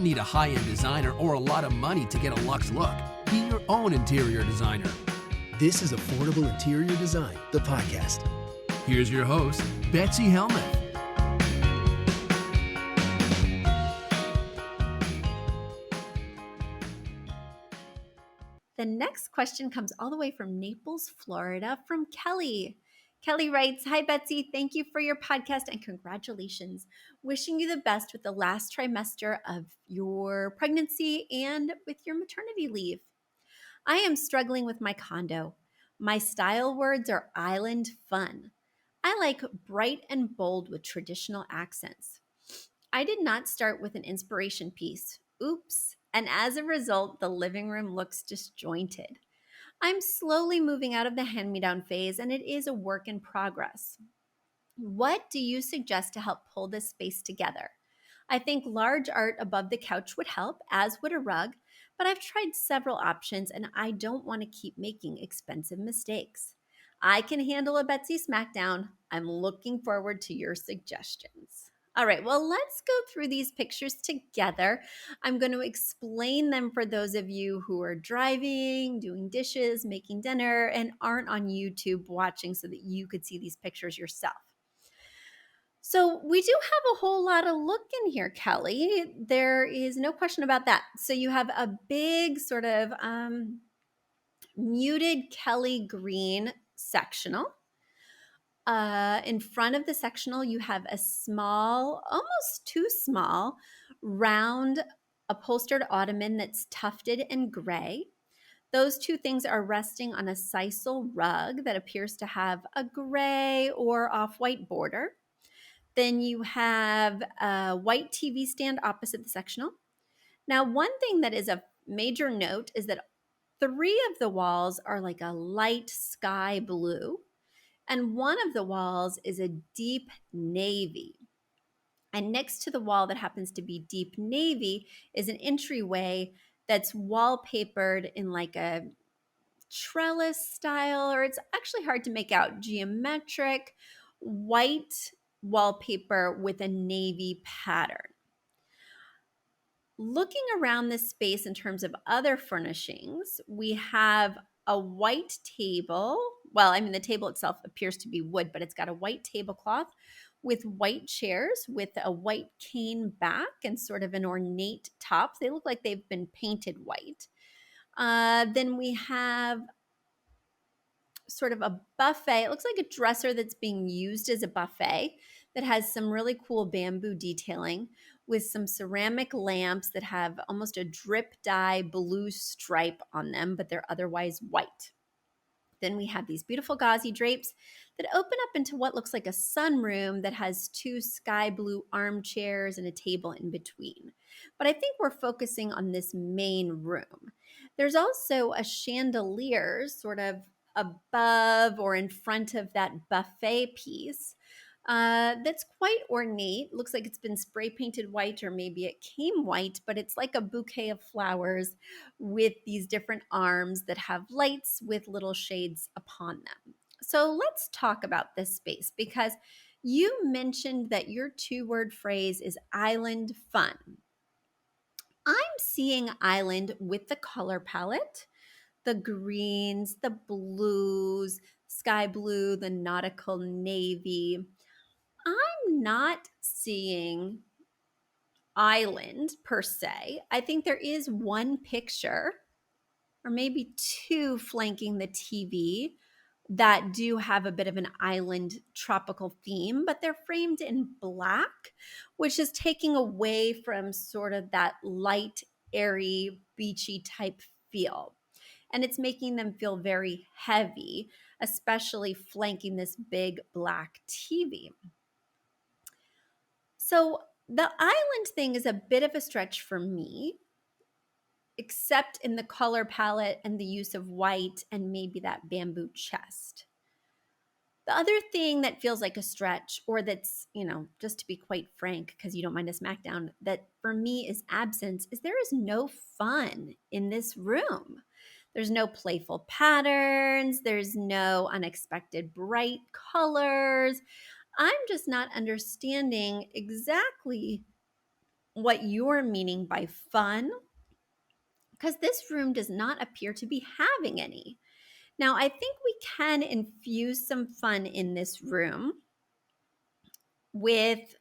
need a high-end designer or a lot of money to get a luxe look. Be your own interior designer. This is Affordable Interior Design, the podcast. Here's your host, Betsy Helmuth. The next question comes all the way from Naples, Florida, from Kelly. Kelly writes, "Hi, Betsy. Thank you for your podcast and congratulations. Wishing you the best with the last trimester of your pregnancy and with your maternity leave. I am struggling with my condo. My style words are island fun. I like bright and bold with traditional accents. I did not start with an inspiration piece. Oops. And as a result, the living room looks disjointed. I'm slowly moving out of the hand-me-down phase, and it is a work in progress. What do you suggest to help pull this space together? I think large art above the couch would help, as would a rug, but I've tried several options, and I don't want to keep making expensive mistakes. I can handle a Betsy Smackdown. I'm looking forward to your suggestions." All right, well, let's go through these pictures together. I'm going to explain them for those of you who are driving, doing dishes, making dinner, and aren't on YouTube watching so that you could see these pictures yourself. So we do have a whole lot of look in here, Kelly. There is no question about that. So you have a big sort of muted Kelly green sectional. In front of the sectional, you have a small, almost too small, round upholstered ottoman that's tufted and gray. Those two things are resting on a sisal rug that appears to have a gray or off-white border. Then you have a white TV stand opposite the sectional. Now, one thing that is a major note is that 3 of the walls are like a light sky blue, and one of the walls is a deep navy. And next to the wall that happens to be deep navy is an entryway that's wallpapered in like a trellis style, or it's actually hard to make out, geometric white wallpaper with a navy pattern. Looking around this space in terms of other furnishings, we have a white table. Well, I mean, the table itself appears to be wood, but it's got a white tablecloth with white chairs with a white cane back and sort of an ornate top. They look like they've been painted white. Then we have sort of a buffet. It looks like a dresser that's being used as a buffet that has some really cool bamboo detailing with some ceramic lamps that have almost a drip dye blue stripe on them, but they're otherwise white. Then we have these beautiful gauzy drapes that open up into what looks like a sunroom that has 2 sky blue armchairs and a table in between. But I think we're focusing on this main room. There's also a chandelier sort of above or in front of that buffet piece that's quite ornate. Looks like it's been spray painted white, or maybe it came white, but it's like a bouquet of flowers with these different arms that have lights with little shades upon them. So let's talk about this space, because you mentioned that your 2-word phrase is island fun. I'm seeing island with the color palette, the greens, the blues, sky blue, the nautical navy. I'm not seeing island per se. I think there is one picture or maybe 2 flanking the TV that do have a bit of an island tropical theme, but they're framed in black, which is taking away from sort of that light, airy, beachy type feel. And it's making them feel very heavy, especially flanking this big black TV. So the island thing is a bit of a stretch for me, except in the color palette and the use of white and maybe that bamboo chest. The other thing that feels like a stretch, or that's, just to be quite frank, because you don't mind a smackdown, that for me is absence, is there is no fun in this room. There's no playful patterns. There's no unexpected bright colors. I'm just not understanding exactly what you're meaning by fun, because this room does not appear to be having any. Now, I think we can infuse some fun in this room with,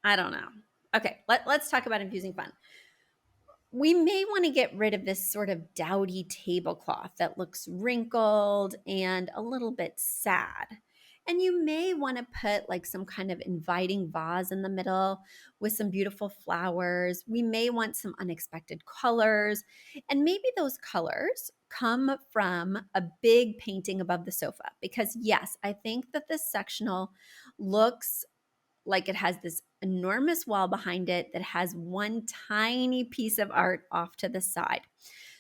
I don't know. Okay, let's talk about infusing fun. We may want to get rid of this sort of dowdy tablecloth that looks wrinkled and a little bit sad. And you may want to put like some kind of inviting vase in the middle with some beautiful flowers. We may want some unexpected colors. And maybe those colors come from a big painting above the sofa. Because, yes, I think that this sectional looks like it has this enormous wall behind it that has one tiny piece of art off to the side.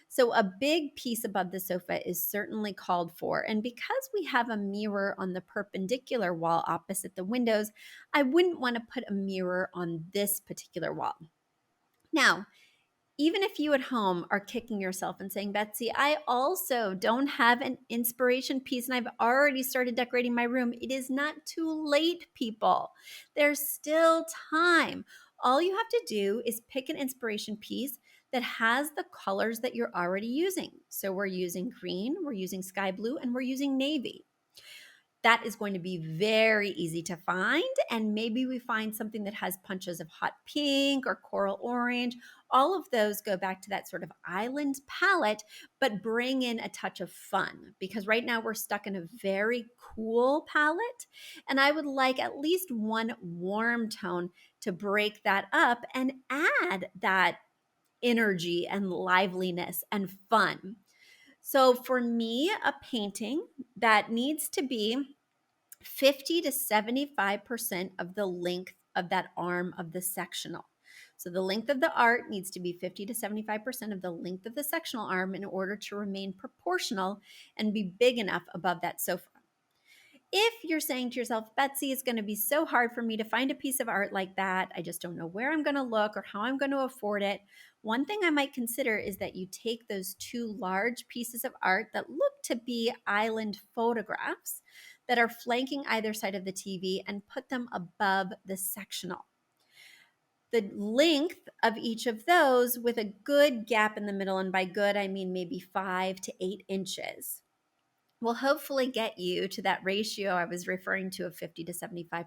So a big piece above the sofa is certainly called for. And because we have a mirror on the perpendicular wall opposite the windows, I wouldn't want to put a mirror on this particular wall. Now, even if you at home are kicking yourself and saying, Betsy, I also don't have an inspiration piece and I've already started decorating my room. It is not too late, people. There's still time. All you have to do is pick an inspiration piece that has the colors that you're already using. So we're using green, we're using sky blue, and we're using navy. That is going to be very easy to find. And maybe we find something that has punches of hot pink or coral orange. All of those go back to that sort of island palette, but bring in a touch of fun, because right now we're stuck in a very cool palette. And I would like at least one warm tone to break that up and add that energy and liveliness and fun. So for me, a painting that needs to be 50 to 75% of the length of that arm of the sectional. So the length of the art needs to be 50 to 75% of the length of the sectional arm in order to remain proportional and be big enough above that sofa. If you're saying to yourself, Betsy, it's going to be so hard for me to find a piece of art like that, I just don't know where I'm going to look or how I'm going to afford it, one thing I might consider is that you take those two large pieces of art that look to be island photographs that are flanking either side of the TV and put them above the sectional. The length of each of those with a good gap in the middle, and by good I mean maybe 5 to 8 inches, will hopefully get you to that ratio I was referring to of 50 to 75%.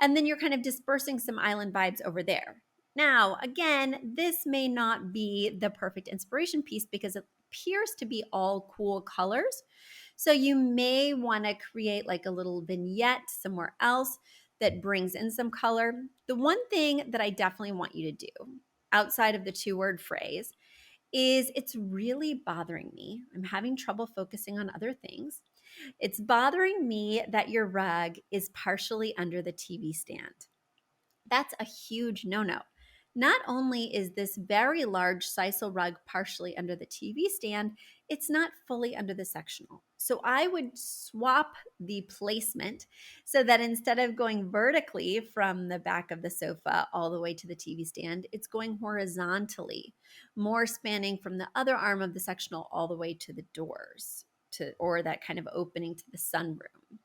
And then you're kind of dispersing some island vibes over there. Now, again, this may not be the perfect inspiration piece because it appears to be all cool colors. So you may want to create like a little vignette somewhere else that brings in some color. The one thing that I definitely want you to do outside of the 2-word phrase is it's really bothering me. I'm having trouble focusing on other things. It's bothering me that your rug is partially under the TV stand. That's a huge no-no. Not only is this very large sisal rug partially under the TV stand, it's not fully under the sectional. So I would swap the placement so that instead of going vertically from the back of the sofa all the way to the TV stand, it's going horizontally, more spanning from the other arm of the sectional all the way to the doors, or that kind of opening to the sunroom.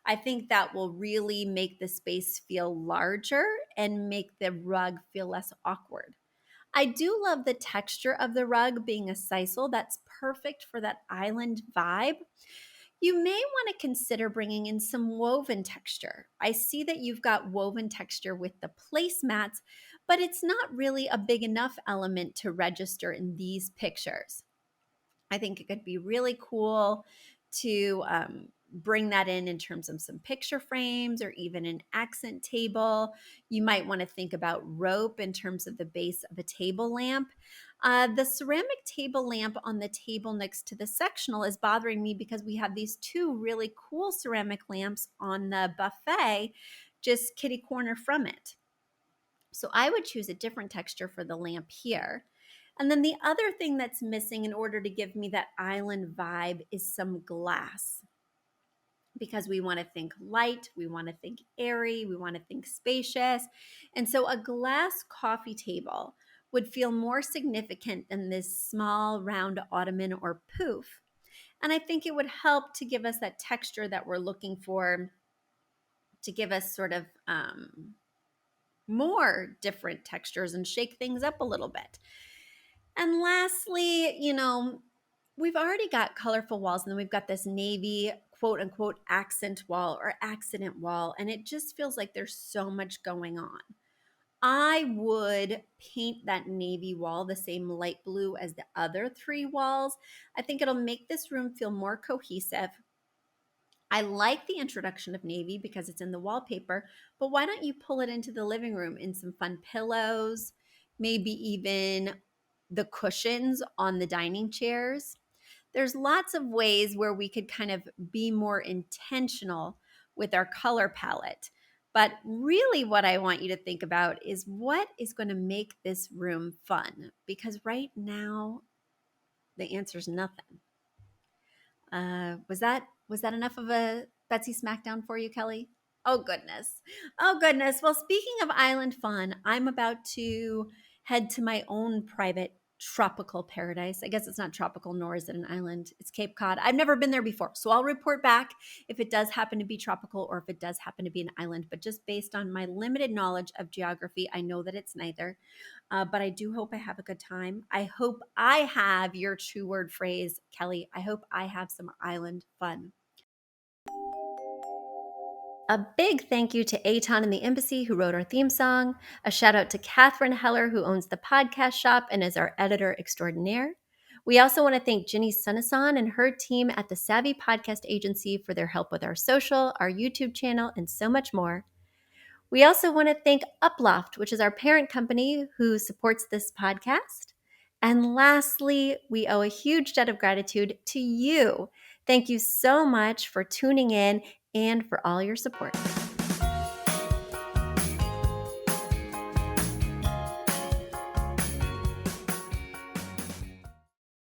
I think that will really make the space feel larger and make the rug feel less awkward. I do love the texture of the rug being a sisal. That's perfect for that island vibe. You may want to consider bringing in some woven texture. I see that you've got woven texture with the placemats, but it's not really a big enough element to register in these pictures. I think it could be really cool to bring that in terms of some picture frames or even an accent table. You might want to think about rope in terms of the base of a table lamp. The ceramic table lamp on the table next to the sectional is bothering me because we have these two really cool ceramic lamps on the buffet just kitty corner from it. So I would choose a different texture for the lamp here. And then the other thing that's missing in order to give me that island vibe is some glass, because we want to think light, we want to think airy, we want to think spacious. And so a glass coffee table would feel more significant than this small round ottoman or poof. And I think it would help to give us that texture that we're looking for, to give us sort of more different textures and shake things up a little bit. And lastly, we've already got colorful walls, and then we've got this navy quote unquote accent wall or accident wall, and it just feels like there's so much going on. I would paint that navy wall the same light blue as the other three walls. I think it'll make this room feel more cohesive. I like the introduction of navy because it's in the wallpaper, but why don't you pull it into the living room in some fun pillows, maybe even the cushions on the dining chairs? There's lots of ways where we could kind of be more intentional with our color palette. But really, what I want you to think about is what is going to make this room fun? Because right now, the answer is nothing. Was that enough of a Betsy Smackdown for you, Kelly? Oh goodness. Oh goodness. Well, speaking of island fun, I'm about to head to my own private tropical paradise. I guess it's not tropical, nor is it an island. It's Cape Cod. I've never been there before. So I'll report back if it does happen to be tropical or if it does happen to be an island. But just based on my limited knowledge of geography, I know that it's neither. But I do hope I have a good time. I hope I have your 2-word phrase, Kelly. I hope I have some island fun. A big thank you to Aton and the Embassy who wrote our theme song. A shout out to Catherine Heller who owns the podcast shop and is our editor extraordinaire. We also want to thank Ginny Sunasan and her team at the Savvy Podcast Agency for their help with our social, our YouTube channel, and so much more. We also want to thank Uploft, which is our parent company who supports this podcast. And lastly, we owe a huge debt of gratitude to you. Thank you so much for tuning in and for all your support.